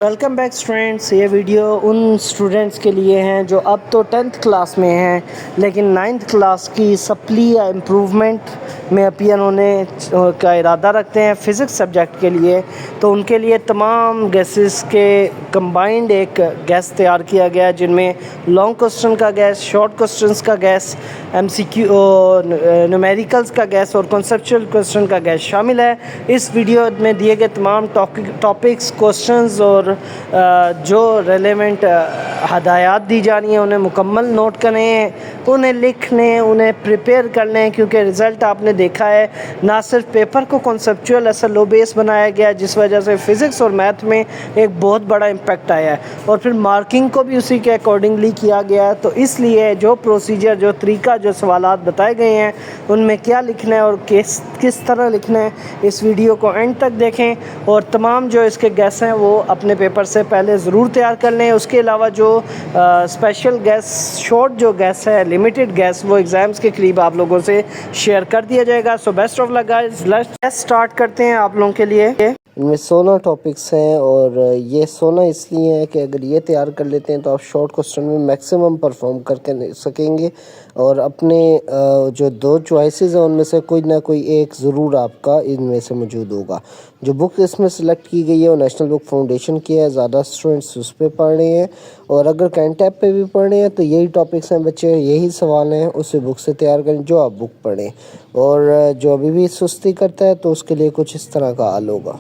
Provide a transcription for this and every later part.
Welcome back students. یہ video ان students کے لیے ہیں جو اب تو 10th کلاس میں ہیں لیکن 9th کلاس کی سپلی یا امپروومنٹ میں اپیئر ہونے کا ارادہ رکھتے ہیں فزکس سبجیکٹ کے لیے. تو ان کے لیے تمام گیسز کے کمبائنڈ ایک گیس تیار کیا گیا جن میں لانگ کوسچن کا گیس، شارٹ کوسچنس کا گیس، MCQ نومیریکلس کا گیس اور کنسیپچول کوسچن کا گیس شامل ہے. اس ویڈیو میں دیے گئے تمام ٹاپکس، کوسچنز اور جو ریلیونٹ ہدایات دی جا رہی ہیں انہیں مکمل نوٹ کریں، انہیں لکھنے، انہیں پریپیئر کر لیں، کیونکہ رزلٹ آپ نے دیکھا ہے نہ صرف پیپر کو کنسیپچول SLO بیس بنایا گیا جس وجہ سے فزکس اور میتھ میں ایک بہت بڑا امپیکٹ آیا ہے، اور پھر مارکنگ کو بھی اسی کے اکارڈنگلی کیا گیا ہے. تو اس لیے جو پروسیجر، جو طریقہ، جو سوالات بتائے گئے ہیں ان میں کیا لکھنا ہے اور کس طرح لکھنا ہے، اس ویڈیو کو اینڈ تک دیکھیں اور تمام جو اس کے گیس ہیں وہ اپنے پیپر سے پہلے ضرور تیار کر لیں. اس کے علاوہ جو اسپیشل گیس، شارٹ جو گیس ہے، لمیٹڈ گیس، وہ ایگزامز کے قریب آپ لوگوں سے شیئر کر دیا جائے گا. So best of luck guys. Let's start کرتے ہیں آپ لوگوں کے لیے. ان میں 16 ٹاپکس ہیں اور یہ 16 اس لیے ہیں کہ اگر یہ تیار کر لیتے ہیں تو آپ شارٹ کوسچن میں میکسیمم پرفارم کر کے سکیں گے، اور اپنے جو 2 چوائسیز ہیں ان میں سے کوئی نہ کوئی ایک ضرور آپ کا ان میں سے موجود ہوگا. جو بک اس میں سلیکٹ کی گئی ہے وہ نیشنل بک فاؤنڈیشن کی ہے. زیادہ اسٹوڈنٹس اس پہ پڑھ رہے ہیں، اور اگر کینٹیپ پہ بھی پڑھ رہے ہیں تو یہی ٹاپکس ہیں بچے، یہی سوال ہیں، اسے بک سے تیار کریں جو آپ بک پڑھیں. اور جو ابھی بھی سستی کرتا ہے تو اس کے لیے کچھ اس طرح کا حل ہوگا.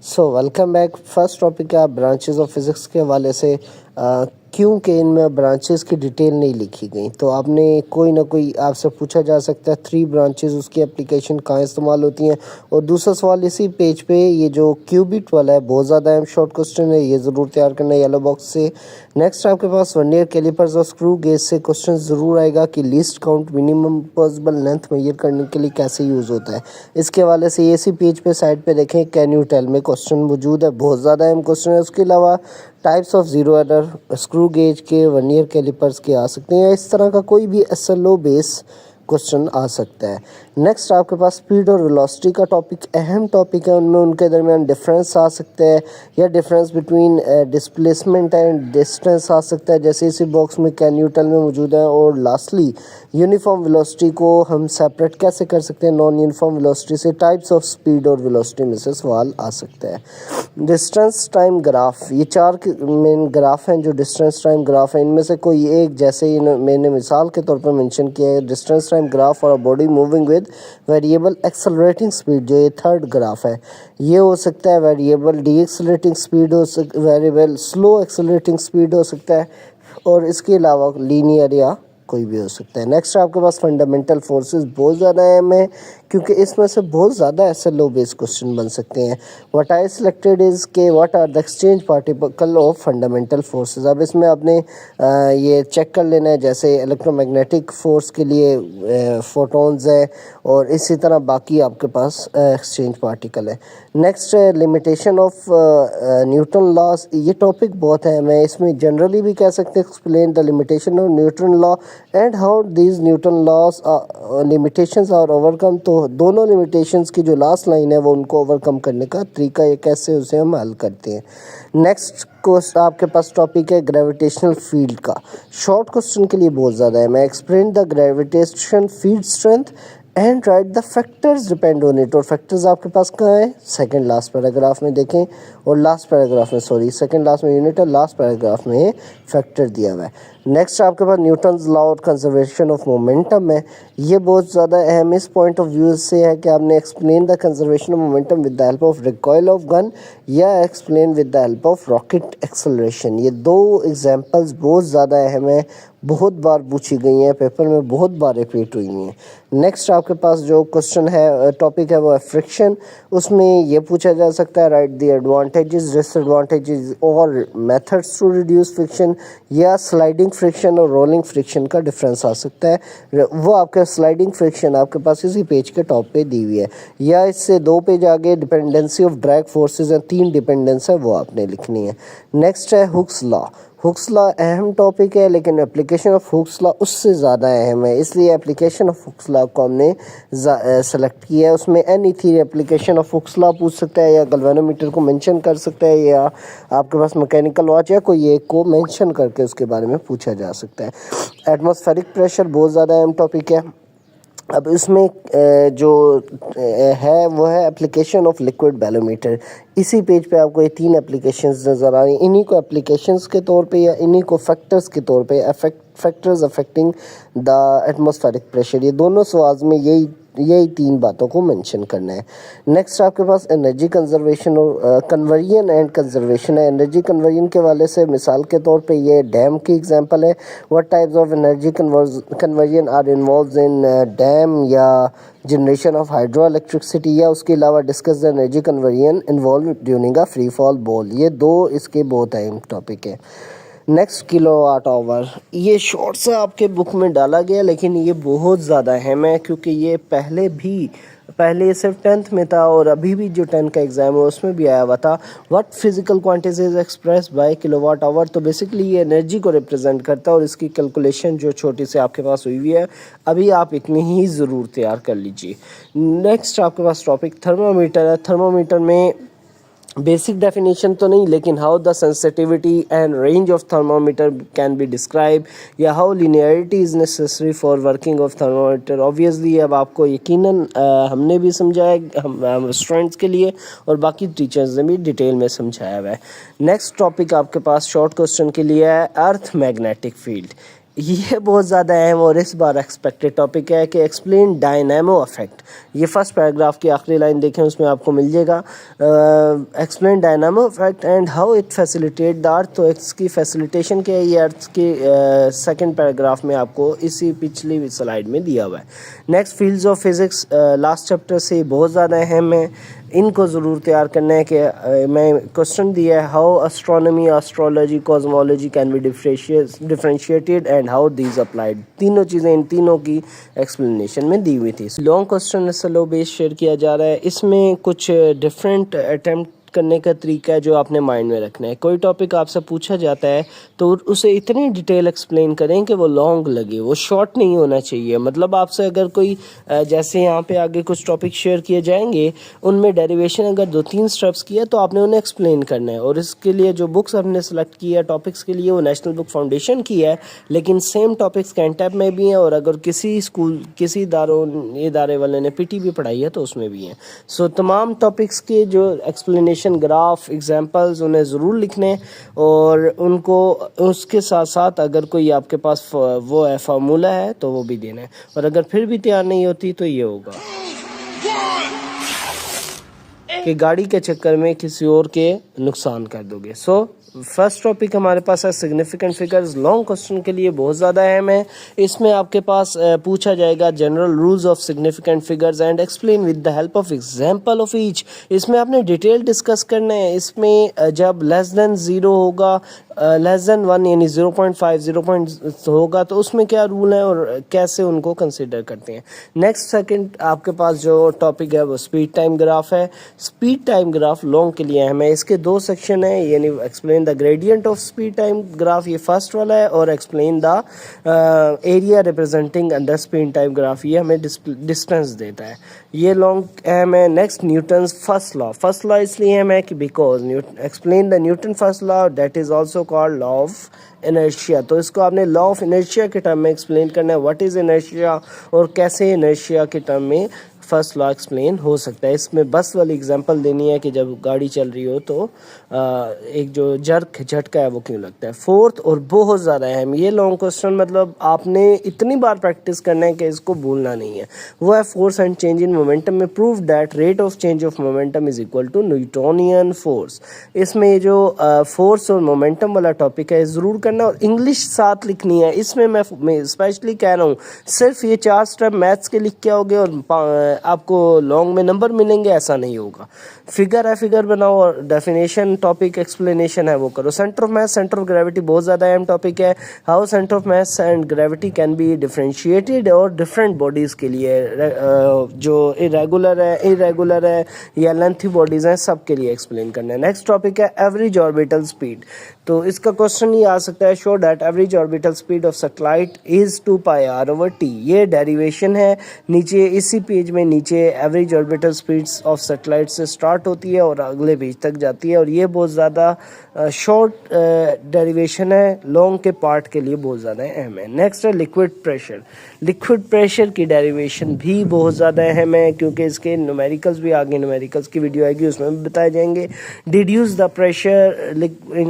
So welcome back. First topic ہے برانچز آف فزکس کے حوالے سے. کیونکہ ان میں برانچز کی ڈیٹیل نہیں لکھی گئی تو آپ نے کوئی نہ کوئی آپ سے پوچھا جا سکتا ہے 3 برانچز، اس کی اپلیکیشن کہاں استعمال ہوتی ہیں. اور دوسرا سوال اسی پیج پہ، یہ جو کیوبٹ والا ہے بہت زیادہ اہم شارٹ کوسچن ہے، یہ ضرور تیار کرنا ہے یلو باکس سے. نیکسٹ آپ کے پاس ورنیئر کیلیپرز اور اسکرو گیج سے کوسچن ضرور آئے گا کہ least count minimum possible length measure کرنے کے لیے کیسے یوز ہوتا ہے. اس کے حوالے سے اسی پیج پہ سائڈ پہ دیکھیں کین یو ٹیل میں کوسچن موجود ہے، بہت زیادہ اہم کوسچن ہے. اس کے علاوہ types of zero error, screw gauge کے، ورنیئر کیلیپرز کے آ سکتے ہیں. اس طرح کا کوئی بھی SLO بیس کوسچن آ سکتا ہے. نیکسٹ آپ کے پاس اسپیڈ اور ویلوسٹی کا ٹاپک اہم ٹاپک ہے. ان میں ان کے درمیان ڈفرینس آ سکتا ہے، یا difference between displacement and distance آ سکتا ہے جیسے اسی باکس میں کین یو ٹیل میں موجود ہے. اور لاسٹلی یونیفارم ویلوسٹی کو ہم سیپریٹ کیسے کر سکتے ہیں نان یونیفارم ویلوسٹی سے. ٹائپس آف اسپیڈ اور ویلوسٹی میں سے سوال آ سکتا ہے. ڈسٹینس ٹائم گراف، یہ 4 مین گراف ہیں جو ڈسٹینس ٹائم گراف ہیں. ان میں سے کوئی ایک، جیسے میں نے مثال کے طور پر منشن کیا ہے، ڈسٹینس ٹائم گراف اور body moving with variable accelerating speed, جو یہ 3rd گراف ہے، یہ ہو سکتا ہے variable decelerating speed, variable slow accelerating speed ہو سکتا ہے، اور اس کے علاوہ لینئر یا کوئی بھی ہو سکتا ہے. نیکسٹ آپ کے پاس فنڈامنٹل فورسز بہت زیادہ اہم ہے کیونکہ اس میں سے بہت زیادہ SLO بیس کوسچن بن سکتے ہیں. واٹ آئی سلیکٹڈ از کہ what are the exchange particle of fundamental forces. اب اس میں آپ نے یہ چیک کر لینا ہے جیسے الیکٹرو میگنیٹک فورس کے لیے فوٹونز ہے، اور اسی طرح باقی آپ کے پاس ایکسچینج پارٹیکل ہے. Next limitation of Newton laws. یہ ٹاپک بہت ہے، میں اس میں جنرلی بھی کہہ سکتے ہیں explain the limitation of Newton law and how these Newton laws limitations are overcome. تو دونوں لمیٹیشنز کی جو لاسٹ لائن ہے وہ ان کو اوور کم کرنے کا طریقہ یہ کیسے اسے ہم حل کرتے ہیں. نیکسٹ آپ کے پاس ٹاپک ہے گریویٹیشنل فیلڈ کا. شارٹ کوسچن کے لیے بہت زیادہ ہے. میں explain the gravitation field strength and right the factors depend on it. اور فیکٹرز آپ کے پاس کہاں ہیں؟ سیکنڈ لاسٹ پیراگراف میں دیکھیں، اور لاسٹ پیراگراف میں سیکنڈ لاسٹ میں یونٹ ہے، لاسٹ پیراگراف میں فیکٹر دیا ہوا ہے. نیکسٹ آپ کے پاس نیوٹنز لا اور کنزرویشن آف مومنٹم ہے. یہ بہت زیادہ اہم اس پوائنٹ آف ویو سے ہے کہ آپ نے explain the conservation of momentum with the help of recoil of gun یا explain with the help of rocket acceleration. یہ 2 ایگزامپلز بہت زیادہ اہم ہیں، بہت بار پوچھی گئی ہیں پیپر میں، بہت بار ریپیٹ ہوئی ہیں. نیکسٹ آپ کے پاس جو کوسچن ہے ٹاپک ہے وہ ہے فرکشن. اس میں یہ پوچھا جا سکتا ہے write the advantages, disadvantages اور میتھڈس ٹو ریڈیوس فرکشن، یا سلائڈنگ فرکشن اور رولنگ فرکشن کا ڈفرینس آ سکتا ہے. وہ آپ کا سلائڈنگ فرکشن آپ کے پاس اسی پیج کے ٹاپ پہ دی ہوئی ہے، یا اس سے 2 پیج آگے ڈپینڈنسی آف ڈریگ فورسز ہیں، 3 ڈپینڈنس ہے وہ آپ نے لکھنی ہے. نیکسٹ ہے ہکس لا. ہکس لا اہم ٹاپک ہے لیکن اپلیکیشن آف ہکس لا اس سے زیادہ اہم ہے، اس لیے application of Hooke's law law کو ہم نے سلیکٹ کیا ہے. اس میں any theory application of Hooke's law پوچھ سکتا ہے, یا گلوانومیٹر کو مینشن کر سکتا ہے, یا آپ کے پاس میکینیکل واچ ہے کوئی ایک کو مینشن کر کے اس کے بارے میں پوچھا جا سکتا ہے. ایٹماسفیرک پریشر بہت زیادہ اہم ٹاپک ہے. اب اس میں جو ہے وہ ہے اپلیکیشن آف لیکوڈ بیلومیٹر. اسی پیج پہ آپ کو یہ 3 اپلیکیشنز نظر آ رہی ہیں. انہی کو اپلیکیشنز کے طور پہ یا انہی کو فیکٹرز کے طور پہ factors affecting the atmospheric pressure, یہ دونوں سوالز میں یہی 3 باتوں کو منشن کرنا ہے. نیکسٹ آپ کے پاس انرجی کنزرویشن اور کنورژن اینڈ کنزرویشن ہے. انرجی کنورژن کے والے سے مثال کے طور پہ یہ ڈیم کی ایگزامپل ہے. What types of energy conversion are involves in dam یا جنریشن آف ہائیڈرو الیکٹرکسٹی, یا اس کے علاوہ discuss the energy conversion involve during a free fall ball. یہ 2 اس کے بہت اہم ٹاپک ہیں. نیکسٹ کلو واٹ آور, یہ شارٹ سے آپ کے بک میں ڈالا گیا لیکن یہ بہت زیادہ اہم ہے کیونکہ یہ پہلے صرف 10th میں تھا اور ابھی بھی جو 10 کا ایگزام ہے اس میں بھی آیا ہوا تھا. What physical quantity is express by kilowatt hour. تو بیسکلی یہ انرجی کو ریپرزینٹ کرتا ہے اور اس کی کیلکولیشن جو چھوٹی سے آپ کے پاس ہوئی ہے ابھی آپ اتنی ہی ضرور تیار کر لیجیے. نیکسٹ آپ کے پاس ٹاپک تھرمومیٹر ہے. تھرمومیٹر میں بیسک ڈیفینیشن تو نہیں لیکن how the sensitivity and range of thermometer can be describe, یا how linearity is necessary for working of thermometer. Obviously اب آپ کو یقیناً ہم نے بھی سمجھایا ہم اسٹوڈنٹس کے لیے اور باقی ٹیچرز نے بھی ڈیٹیل میں سمجھایا ہوا ہے. نیکسٹ ٹاپک آپ کے پاس شارٹ کوسچن کے لیے ہے ارتھ میگنیٹک فیلڈ. یہ بہت زیادہ اہم اور اس بار ایکسپیکٹڈ ٹاپک ہے کہ ایکسپلین ڈائنامو افیکٹ. یہ فرسٹ پیراگراف کی آخری لائن دیکھیں, اس میں آپ کو مل جائے گا explain dynamo effect and how it facilitate the earth. تو اس کی فیسیلیٹیشن کیا ہے یہ ارتھ کے سیکنڈ پیراگراف میں آپ کو اسی پچھلی سلائیڈ میں دیا ہوا ہے. Next fields of physics last chapter سے بہت زیادہ اہم ہے, ان کو ضرور تیار کرنا ہے. کہ میں کوسچن دیا ہے how astronomy, astrology, cosmology can be differentiated and how these applied. تینوں چیزیں ان تینوں کی ایکسپلینیشن میں دی ہوئی تھی. لانگ کوسچن سلو بیس شیئر کیا جا رہا ہے. اس میں کچھ ڈفرینٹ اٹیمپٹ کرنے کا طریقہ ہے جو آپ نے مائنڈ میں رکھنا ہے. کوئی ٹاپک آپ سے پوچھا جاتا ہے تو اسے اتنی ڈیٹیل ایکسپلین کریں کہ وہ لانگ لگے, وہ شارٹ نہیں ہونا چاہیے. مطلب آپ سے اگر کوئی جیسے یہاں پہ آگے کچھ ٹاپک شیئر کیے جائیں گے, ان میں ڈیریویشن اگر 2-3 اسٹیپس کی ہے تو آپ نے انہیں ایکسپلین کرنا ہے. اور اس کے لیے جو بکس ہم نے سلیکٹ کی ہے ٹاپکس کے لیے وہ نیشنل بک فاؤنڈیشن کی ہے, لیکن سیم ٹاپکس کینٹیب میں بھی ہیں, اور اگر کسی اسکول کسی ادارے والے نے پی ٹی بھی پڑھائی ہے تو اس میں بھی ہیں. سو تمام ٹاپکس کے جو ایکسپلینیشن گراف ایگزامپلز انہیں ضرور لکھنے, اور ان کو اس کے ساتھ ساتھ اگر کوئی آپ کے پاس وہ ہے فارمولہ ہے تو وہ بھی دینا ہے. اور اگر پھر بھی تیار نہیں ہوتی تو یہ ہوگا کہ گاڑی کے چکر میں کسی اور کے نقصان کر دو گے. سو فرسٹ ٹاپک ہمارے پاس ہے سگنیفیکنٹ فگرز. لانگ کوسچن کے لیے بہت زیادہ اہم ہے. اس میں آپ کے پاس پوچھا جائے گا general rules of significant figures and explain with the help of example of H. اس میں آپ نے ڈیٹیل ڈسکس کرنا ہے. اس میں جب لیس دین 0 ہوگا, لیس دین 1 یعنی 0.5 ہوگا تو اس میں کیا رول ہیں اور کیسے ان کو کنسیڈر کرتے ہیں. نیکسٹ سیکنڈ آپ کے پاس جو ٹاپک ہے وہ اسپیڈ ٹائم گراف ہے. اسپیڈ ٹائم گراف لانگ کے لیے اہم ہے. اس کے 2 سیکشن ہیں, یعنی explain the gradient of speed time graph, یہ فرسٹ والا ہے, اور explain the area representing under speed time graph, یہ ہمیں ڈسٹینس دیتا ہے. یہ لانگ اہم ہے. Next Newton's first law. First law اس لیے اہم ہے کہ because explain the Newton first law that is also called law of inertia. تو اس کو آپ نے لا آف انرشیا کے ٹرم میں ایکسپلین کرنا ہے. واٹ از انرشیا اور کیسے انرشیا کے ٹرم میں فرسٹ لا ایکسپلین ہو سکتا ہے. اس میں بس والی اگزامپل دینی ہے کہ جب گاڑی چل رہی ہو تو ایک جو جھٹکا ہے وہ کیوں لگتا ہے. فورتھ اور بہت زیادہ اہم, یہ لانگ کوسچن مطلب آپ نے اتنی بار پریکٹس کرنا ہے کہ اس کو بھولنا نہیں ہے, وہ ہے force and change in momentum میں prove that rate of change of momentum is equal to Newtonian force. اس میں یہ جو فورس اور مومنٹم والا ٹاپک ہے ضرور کرنا, اور انگلش ساتھ لکھنی ہے. اس میں اسپیشلی کہہ رہا ہوں صرف یہ 4 اسٹیپ میتھس کے لکھ کے آؤ گے اور آپ کو لانگ میں نمبر ملیں گے، ایسا نہیں ہوگا. فگر ہے، فگر بناؤ اور ڈیفینیشن ٹاپک ایکسپلینیشن ہے وہ کرو. Centre of mass, centre of gravity بہت زیادہ اہم ٹاپک ہے. How centre of mass and gravity can be differentiated, اور ڈفرینٹ باڈیز کے لیے جو ارریگولر ہے یا لینتھی باڈیز ہیں سب کے لیے ایکسپلین کرنا ہے. نیکسٹ ٹاپک ہے ایوریج آربیٹل اسپیڈ. تو اس کا کوشچن یہ آ سکتا ہے، show that average orbital speed of satellite is 2πr/t. یہ ڈیریویشن ہے نیچے اسی پیج میں، نیچے average orbital speeds of satellite سے سٹارٹ ہوتی ہے اور اگلے پیج تک جاتی ہے، اور یہ بہت زیادہ شارٹ ڈیریویشن ہے، لانگ کے پارٹ کے لیے بہت زیادہ اہم ہے. نیکسٹ ہے لیکوڈ پریشر. لیکوڈ پریشر کی ڈیریویشن بھی بہت زیادہ اہم ہے، کیونکہ اس کے نومیریکلز بھی آگے نومیریکلز کی ویڈیو آئے گی، اس میں بھی بتائے جائیں گے. Deduce the pressure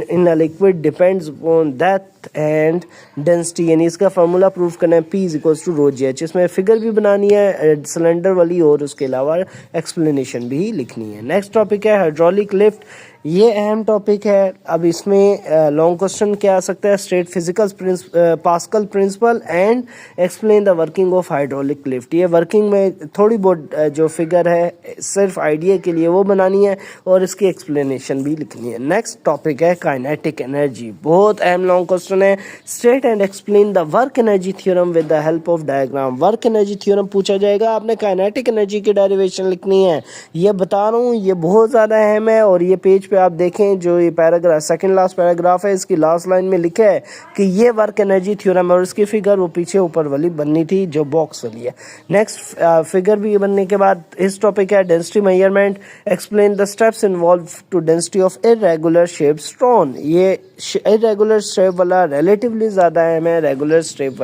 in a liquid depends upon depth and density, یعنی اس کا فارمولا پروف کرنا ہے P=ρgh. اس میں فگر بھی بنانی ہے سلنڈر والی، اور اس کے علاوہ ایکسپلینیشن بھی لکھنی ہے. نیکسٹ ٹاپک ہے ہائیڈرولک لفٹ. یہ اہم ٹاپک ہے. اب اس میں لانگ کوسچن کیا آ سکتا ہے، state physical Pascal principle and explain the working of hydraulic lift. یہ ورکنگ میں تھوڑی بہت جو فگر ہے صرف آئیڈیا کے لیے وہ بنانی ہے، اور اس کی ایکسپلینیشن بھی لکھنی ہے. نیکسٹ ٹاپک ہے کائنیٹک انرجی. بہت اہم لانگ کوسچن ہے. State and explain the work energy theorem with the help of diagram. Work energy theorem پوچھا جائے گا، آپ نے کائنیٹک انرجی کی ڈیریویشن لکھنی ہے. یہ بتا رہا ہوں، یہ بہت زیادہ اہم ہے. اور یہ پیج پہ آپ دیکھیں جو یہ پیراگراف سیکنڈ لاسٹ پیراگراف ہے، اس کی لاسٹ لائن میں لکھا ہے کہ یہ ورک انرجی تھیورم، اور اس کی فگر وہ پیچھے اوپر والی بننی تھی جو باکس والی ہے. نیکسٹ فگر بھی بننے کے بعد اس ٹاپک ہے density measurement. Explain the steps involve to density of irregular shape stone. یہ ارریگولر شیپ والا ریلیٹیولی زیادہ اہم ہے ریگولر شیپ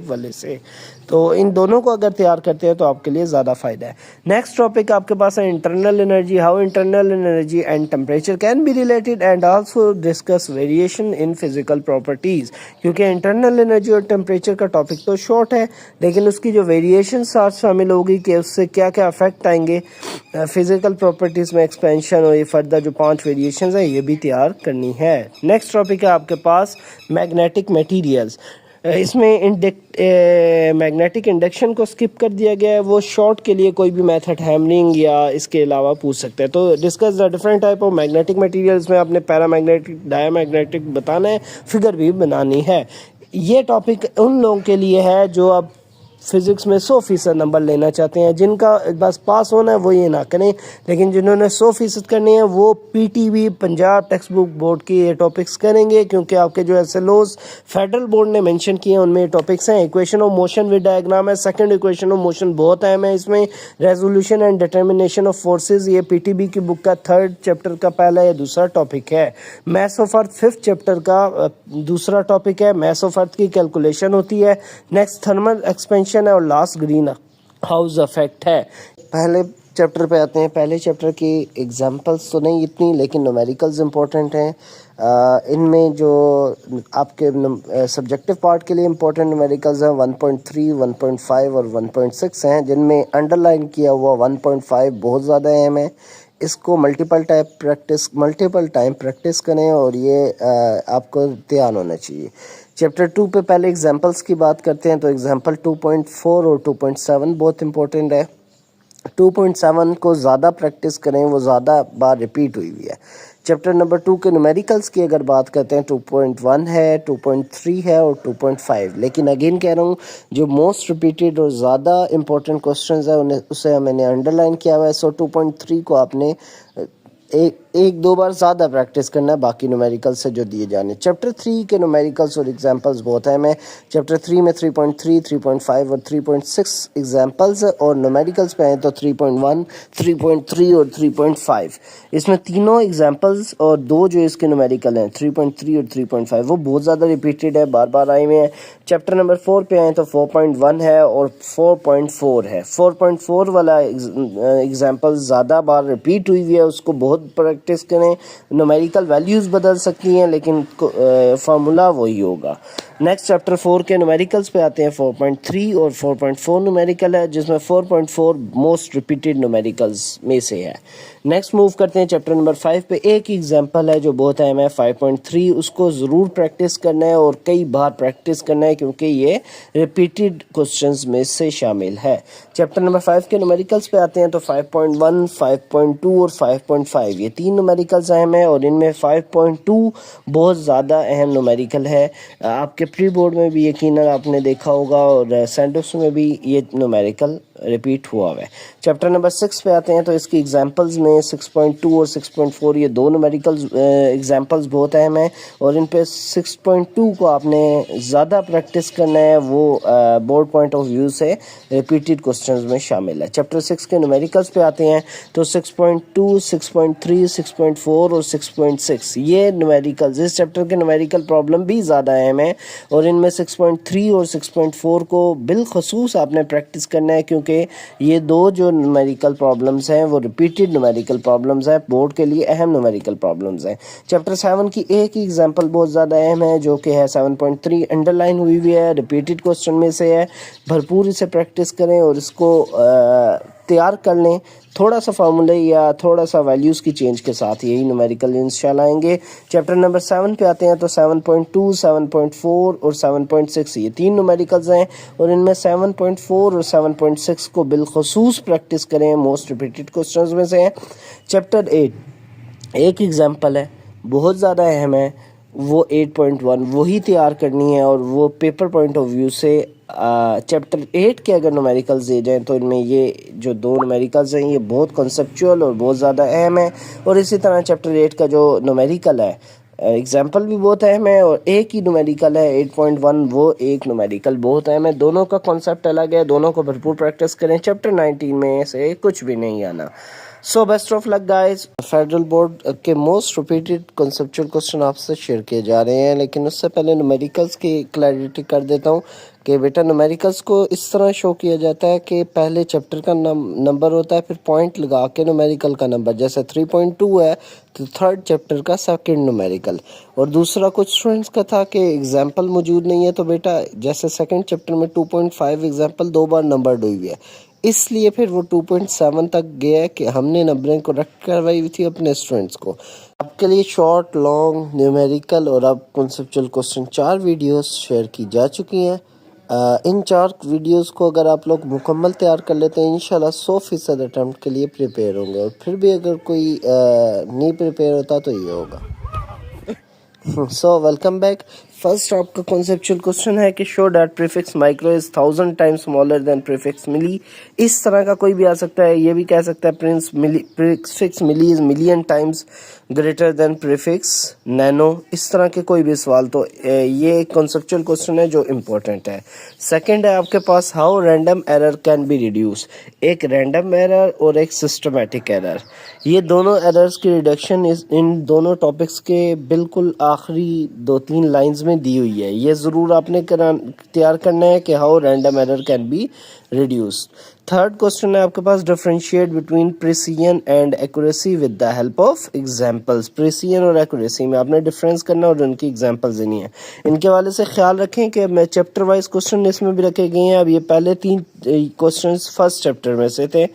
والے سے. تو ان دونوں کو اگر تیار کرتے ہیں تو آپ کے لیے زیادہ فائدہ ہے. نیکسٹ ٹاپک آپ کے پاس ہے internal energy. How internal energy and temperature can be related and also discuss variation in physical properties. کیونکہ انٹرنل انرجی اور ٹمپریچر کا ٹاپک تو شارٹ ہے، لیکن اس کی جو ویریشن ساتھ شامل ہوگی کہ اس سے کیا کیا افیکٹ آئیں گے فزیکل پراپرٹیز میں، ایکسپینشن اور یہ فردر جو 5 ویریشنز ہیں یہ بھی تیار کرنی ہے. نیکسٹ ٹاپک ہے آپ کے پاس میگنیٹک میٹیریلز. اس میں میگنیٹک انڈکشن کو سکپ کر دیا گیا ہے. وہ شارٹ کے لیے کوئی بھی میتھڈ ہیمرنگ یا اس کے علاوہ پوچھ سکتے ہیں. تو discuss the different type of magnetic materials میں آپ نے پیرا میگنیٹک، ڈایا میگنیٹک بتانا ہے، فگر بھی بنانی ہے. یہ ٹاپک ان لوگوں کے لیے ہے جو اب فزکس میں 100% نمبر لینا چاہتے ہیں. جن کا بس پاس ہونا ہے وہ یہ نہ کریں، لیکن جنہوں نے 100% کرنے ہیں وہ PTB Punjab text book board کی یہ ٹاپکس کریں گے، کیونکہ آپ کے جو SLOs فیڈرل بورڈ نے مینشن کیے ہیں ان میں یہ ٹاپکس ہیں. Equation of motion with diagram ہے. سیکنڈ ایکویشن آف موشن بہت اہم ہے. اس میں resolution and determination of forces, یہ PTB کی بک کا 3rd چیپٹر کا پہلا یا دوسرا ٹاپک ہے. Mass of earth 5th chapter کا دوسرا ٹاپک ہے. میس آف ارتھ کی کیلکولیشن ہوتی ہے. نیکسٹ تھرمل ایکسپینشن ہے، اور لاسٹ گرین ہاؤس افیکٹ ہے. پہلے چیپٹر پہ آتے ہیں. پہلے چیپٹر کی ایگزامپلس تو نہیں اتنی، لیکن نومیریکلز امپورٹنٹ ہیں. ان میں جو آپ کے سبجیکٹو پارٹ کے لیے امپورٹنٹ نومیریکلز ہیں 1.3 1.5 اور 1.6 ہیں، جن میں انڈر لائن کیا ہوا 1.5 بہت زیادہ اہم ہے. اس کو ملٹیپل ٹائم پریکٹس کریں، اور یہ آپ کو دھیان ہونا چاہیے. چیپٹر 2 پہ پہلے ایگزامپلس کی بات کرتے ہیں. تو ایگزامپل 2.4 اور 2.7 بہت امپورٹنٹ ہے. 2.7 کو زیادہ پریکٹس کریں، وہ زیادہ بار ریپیٹ ہوئی ہے. چیپٹر نمبر 2 کے نومیریکلس کی اگر بات کرتے ہیں 2.1 ہے، 2.3 ہے اور 2.5. لیکن اگین کہہ رہا ہوں جو موسٹ ریپیٹڈ اور زیادہ امپورٹنٹ کوسچنز ہیں اسے میں نے انڈر لائن کیا ہوا ہے. سو 2.3 کو آپ نے ایک دو بار زیادہ پریکٹس کرنا ہے باقی نومیریکل سے جو دیے جانے. چیپٹر 3 کے نومیریکلس اور ایگزامپلس بہت اہم ہیں. چیپٹر 3 میں 3.3 3.5 اور 3.6 ایگزامپلس، اور نومیریکلس پہ آئیں تو 3.1 3.3 اور 3.5. اس میں تینوں ایگزامپلس اور دو جو اس کے نومیریکل ہیں 3.3 اور 3.5 وہ بہت زیادہ ریپیٹڈ ہے، بار بار آئے ہوئے ہیں. چیپٹر نمبر 4 پہ آئیں تو 4.1 ہے اور 4.4 ہے. 4.4 والا ایگزامپل زیادہ بار ریپیٹ ہوئی ہوئی ہے، اس کو بہت پریکٹس کریں. نومیریکل ویلیوز بدل سکتی ہیں لیکن فارمولا وہی ہوگا. نیکسٹ چیپٹر 4 کے نومیریکلس پہ آتے ہیں. 4.3 اور 4.4 نومیریکل ہے جس میں 4.4 موسٹ ریپیٹیڈ نومیریکلس میں سے ہے. نیکسٹ موو کرتے ہیں چیپٹر نمبر 5 پہ. ایک ایگزامپل ہے جو بہت اہم ہے 5.3, اس کو ضرور پریکٹس کرنا ہے اور کئی بار پریکٹس کرنا ہے کیونکہ یہ ریپیٹیڈ کوسچنز میں سے شامل ہے. چیپٹر نمبر 5 کے نومیریکلس پہ آتے ہیں تو 5.1, 5.2 اور 5.5 یہ تین نومیریکلز اہم ہیں اور ان میں 5.2 بہت زیادہ اہم نومیریکل ہے. آپ کے پری بورڈ میں بھی یقیناً آپ نے دیکھا ہوگا اور سینٹوس میں بھی یہ نومیریکل ریپیٹ ہوا ہوا ہے. چیپٹر نمبر 6 پہ آتے ہیں تو اس کی ایگزامپلز میں 6.2 اور 6.4 یہ دو نومیریکلز ایگزامپلز بہت اہم ہیں اور ان پہ 6.2 کو آپ نے زیادہ پریکٹس کرنا ہے, وہ بورڈ پوائنٹ آف ویو سے ریپیٹیڈ کوسچنز میں شامل ہے. چیپٹر 6 کے نومیریکلز پہ آتے ہیں تو 6.2, 6.3, 6.4 اور 6.6 یہ نومیریکلز, اس چیپٹر کے نومیریکل پرابلم بھی زیادہ اہم ہیں اور ان میں 6.3 اور 6.4 کو بالخصوص آپ نے پریکٹس کرنا ہے کیونکہ یہ دو جو نومیریکل پرابلمز ہیں وہ ریپیٹیڈ نومیریکل پرابلمز ہیں, بورڈ کے لیے اہم نومیریکل پرابلمز ہیں. چیپٹر 7 کی ایک ایگزامپل بہت زیادہ اہم ہے جو کہ ہے 7.3, انڈر لائن ہوئی ہوئی ہے, ریپیٹیڈ کوسچن میں سے ہے. بھرپور اسے پریکٹس کریں اور اس کو تیار کر لیں تھوڑا سا فارمولے یا تھوڑا سا ویلیوز کی چینج کے ساتھ, یہی نومیریکل انشاءاللہ آئیں گے. چیپٹر نمبر 7 پہ آتے ہیں تو 7.2, 7.4 اور 7.6 یہ تین نومیریکلز ہیں اور ان میں 7.4 اور 7.6 کو بالخصوص پریکٹس کریں, موسٹ ریپیٹیڈ کوسچنز میں سے ہیں. چیپٹر 8 ایک ایگزامپل ہے بہت زیادہ اہم ہے, وہ 8.1 وہی تیار کرنی ہے اور وہ پیپر پوائنٹ آف ویو سے چیپٹر 8 کے اگر نومیریکلز دے جائیں تو ان میں یہ جو دو نومیریکلز ہیں یہ بہت کنسپچول اور بہت زیادہ اہم ہے. اور اسی طرح چیپٹر 8 کا جو نومیریکل ہے ایگزامپل بھی بہت اہم ہے اور ایک ہی نومیریکل ہے 8.1, وہ ایک نومیریکل بہت اہم ہے. دونوں کا کانسیپٹ الگ ہے, دونوں کو بھرپور پریکٹس کریں, چیپٹر 19 میں سے کچھ بھی نہیں آنا. So best of luck guys. Federal board کے موسٹ ریپیٹیڈ کنسپچول کوسچن آپ سے شیئر کیے جا رہے ہیں, لیکن اس سے پہلے نومیریکلز کی کلیئرٹی کر دیتا ہوں کہ بیٹا نومیریکلز کو اس طرح شو کیا جاتا ہے کہ پہلے چیپٹر کا نمبر ہوتا ہے, پھر پوائنٹ لگا کے نومیریکل کا نمبر, جیسے 3.2 ہے تو تھرڈ چیپٹر کا سیکنڈ نومیریکل. اور دوسرا کچھ اسٹوڈنٹس کا تھا کہ ایگزامپل موجود نہیں ہے تو بیٹا جیسے سیکنڈ چیپٹر میں 2.5 ایگزامپل دو بار نمبرڈ ہوئی ہوئی ہے, اس لیے پھر وہ 2.7 تک گیا ہے کہ ہم نے نمبرنگ کو ریکٹ کروائی ہوئی تھی اپنے اسٹوڈنٹس کو. آپ کے لیے شارٹ, لانگ, نیومیریکل اور اب کنسپچول کوسچن 4 ویڈیوز شیئر کی جا چکی ہیں. ان 4 ویڈیوز کو اگر آپ لوگ مکمل تیار کر لیتے ہیں انشاءاللہ 100% اٹیمپٹ کے لیے پریپیئر ہوں گے, اور پھر بھی اگر کوئی نہیں پریپیئر ہوتا تو یہ ہوگا. So welcome back. فرسٹ آپ کا کنسپچول کوسچن ہے کہ show that prefix micro is 1000 times smaller than prefix milli. اس طرح کا کوئی بھی آ سکتا ہے, یہ بھی کہہ سکتا ہے prefix milli is million times greater than prefix nano, اس طرح کے کوئی بھی سوال. تو یہ ایک کنسپچول کوسچن ہے جو امپورٹنٹ ہے. سیکنڈ ہے آپ کے پاس how random error can be reduce. ایک رینڈم ایرر اور ایک سسٹمیٹک ایرر, یہ دونوں ایررز کی ریڈکشن ان دونوں ٹاپکس کے بالکل آخری 2-3 لائنز میں دی ہوئی ہے. یہ ضرور آپ نے تیار کرنا ہے کہ how random error can be reduce. Third question ہے آپ کے پاس differentiate between precision and accuracy with the help of examples. Precision اور ایکوریسی میں آپ نے ڈفرینس کرنا اور ان کی ایگزامپلز دینی ہیں. ان کے حوالے سے خیال رکھیں کہ میں چیپٹر وائز کوسچن اس میں بھی رکھے گئے ہیں. اب یہ پہلے 3 کوسچنز فرسٹ چیپٹر میں سے تھے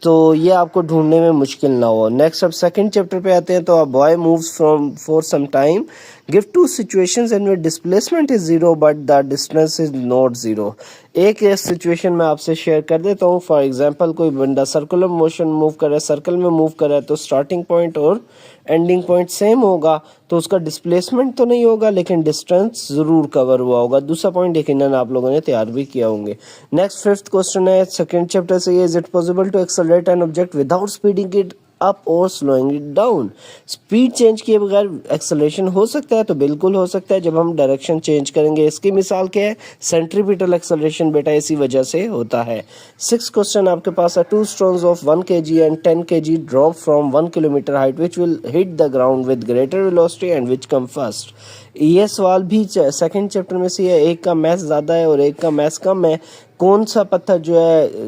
تو یہ آپ کو ڈھونڈنے میں مشکل نہ ہو. نیکسٹ اب سیکنڈ چیپٹر پہ آتے ہیں تو boy moves from for some time give 2 situations in which displacement is 0 but the distance is not 0. ایک سچویشن میں آپ سے شیئر کر دیتا ہوں. فار ایگزامپل کوئی بندہ سرکولر موشن موو کر رہا ہے, سرکل میں موو کر رہا ہے, تو سٹارٹنگ پوائنٹ اور اینڈنگ پوائنٹ سیم ہوگا تو اس کا ڈسپلیسمنٹ تو نہیں ہوگا لیکن ڈسٹینس ضرور کور ہوا ہوگا. دوسرا پوائنٹ یقیناً آپ لوگوں نے تیار بھی کیا ہوں گے. نیکسٹ ففتھ کوسچن ہے سیکنڈ چیپٹر سے, is it possible to accelerate an object without speeding it up or slowing it down. Speed change کیے بغیر ایکسلریشن ہو سکتا ہے, تو بالکل ہو سکتا ہے جب ہم ڈائریکشن چینج کریں گے. اس کی مثال کیا ہے, سینٹریپیٹل ایکسلریشن بیٹا اسی وجہ سے ہوتا ہے. 6 کوسچن آپ کے پاس ہے 2 stones of 1 kg and 10 kg drop from 1 kilometer height which will hit the ground with greater velocity and which come first. یہ سوال بھی سیکنڈ چیپٹر میں سے ہے, ایک کا میتھ زیادہ ہے اور ایک کا میتھ کم ہے. کون سا پتھر جو ہے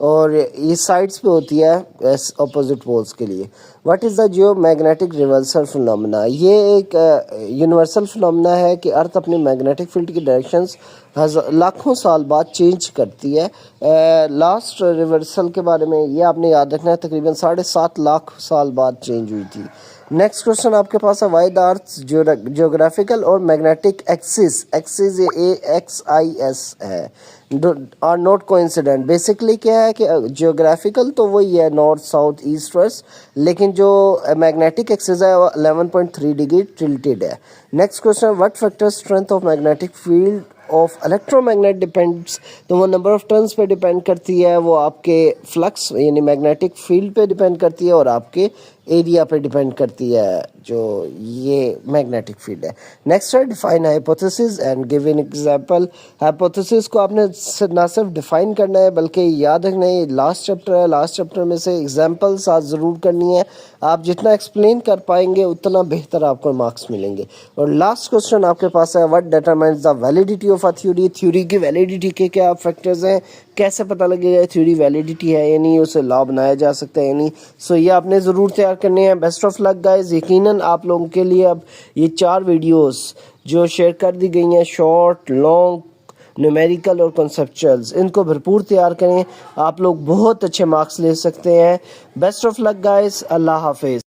اور یہ سائڈس پہ ہوتی ہے اپوزٹ پولز کے لیے. What is the geomagnetic reversal phenomena? یہ ایک یونیورسل فنومنا ہے کہ ارتھ اپنی میگنیٹک فیلڈ کی ڈائریکشنز لاکھوں سال بعد چینج کرتی ہے. لاسٹ ریورسل کے بارے میں یہ آپ نے یاد رکھنا ہے، تقریباً 7.5 لاکھ سال بعد چینج ہوئی تھی. نیکسٹ کوشچن آپ کے پاس ہے، وائی دا ارتھ جیوگرافیکل اور میگنیٹک ایکسس AXIS ہے آر ناٹ کوئنسیڈنٹ. بیسکلی کیا ہے کہ جیوگرافیکل تو وہی ہے نارتھ ساؤتھ ایسٹ ویسٹ، لیکن جو میگنیٹک ایکسس ہے وہ 11.3 ڈگری ٹلٹیڈ ہے. Next question, what factor strength of magnetic field of electromagnet depends? تو وہ نمبر آف ٹرنس پہ ڈپینڈ کرتی ہے، وہ آپ کے فلکس یعنی میگنیٹک فیلڈ پہ ڈپینڈ کرتی ہے، اور آپ کے ایریا پہ ڈپینڈ کرتی ہے جو یہ میگنیٹک فیلڈ ہے. نیکسٹ ہے، define hypothesis and give an example. Hypothesis کو آپ نے نہ صرف ڈیفائن کرنا ہے بلکہ یاد رکھنا ہے یہ لاسٹ چیپٹر ہے، لاسٹ چیپٹر میں سے ایگزامپل ساتھ ضرور کرنی ہے. آپ جتنا ایکسپلین کر پائیں گے اتنا بہتر آپ کو مارکس ملیں گے. اور لاسٹ کوسچن آپ کے پاس ہے، what determines the validity of a theory? Theory کی ویلیڈیٹی کے کیا فیکٹرز ہیں، کیسے پتہ لگے گا تھیوری ویلیڈیٹی ہے یا نہیں، اسے لا بنایا جا سکتا ہے یا نہیں. سو یہ آپ نے ضرور تیار کرنے ہیں. Best of luck guys. یقیناً آپ لوگوں کے لیے اب یہ 4 ویڈیوز جو شیئر کر دی گئی ہیں، شارٹ لانگ نیومیریکل اور کنسپچولز، ان کو بھرپور تیار کریں، آپ لوگ بہت اچھے مارکس لے سکتے ہیں. Best of luck guys. اللہ حافظ.